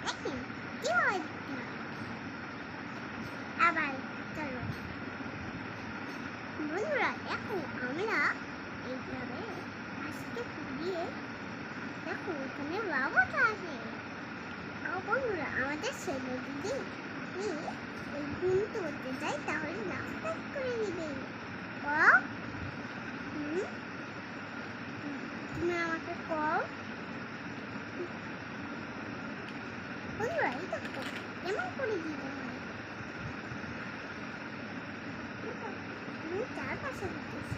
দেখেন কি হয় না। আবার চলো বন্ধুরা, দেখো আমরা এইভাবে আজকে পুড়িয়ে দেখো এখানে রবট আছে। বন্ধুরা, আমাদের ছেলে যদি এই ঘুম করতে যাই তাহলে নাস্তা করে নিবে। তুমি আমাকে কও বন্ধুরা, এই দেখো কেমন করে দিতে হয়। চারপাশে দিতেছি।